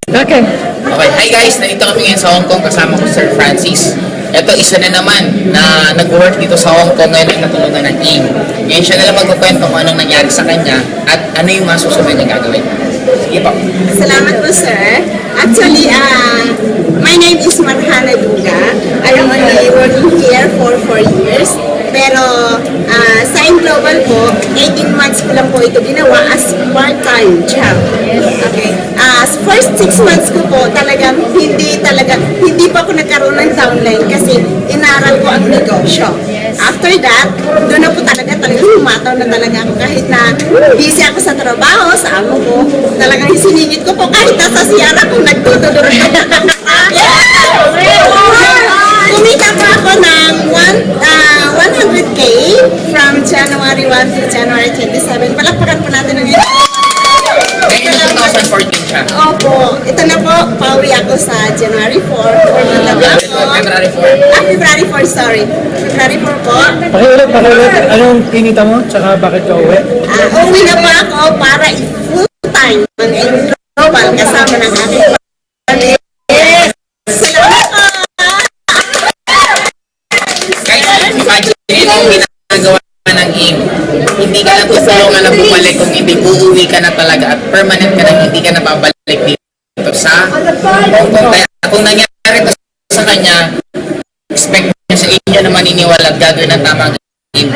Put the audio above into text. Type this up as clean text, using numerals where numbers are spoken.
Okay. Okay, hi guys, nandito kami ngayon sa Hong Kong kasama ko Sir Francis. Ito isa na naman na nag-work dito sa Hong Kong ngayon ay natulungan ng team. Ngayon siya nalang magkukwento kung anong nangyari sa kanya at ano yung masusunod niya gagawin. Sige po. Salamat po, sir. Actually, my name is Marhana Duga. I am only working here for 4 years. Pero Sign Global po, 18 months ko lang po ito ginawa as part-time job. Okay. First 6 months ko po talagang hindi pa ako nagkaroon ng downline kasi inaral ko ang negosyo. After that, doon na po talaga humataw na talaga ako kahit na busy ako sa trabaho, sa amo ko. Talagang isiningit ko po kahit nasa siyara kung nagtutulog. Kumita pa ako ng 100K from January 1 to January 27. Palakpakan po natin ng Ngayon na 2014 siya. Opo, ito na po, pauwi ako sa January 4. February 4. February 4, sorry. February 4 po. Pakiulit. Anong kinita mo? Tsaka bakit ka uwi? Uwi na po ako para i-full-time ang global kasama ng aking family. Salamat po! Guys, imagine mo ginagawa ng team. Hindi ka lang tutulungan na bumalik kung hindi uuwi ka na talaga at permanent ka na hindi ka na babalik dito sa Hong Kong. Kaya kung nangyari to sa kanya, expect niya sa inyo na maniniwala at gagawin ang tamang team.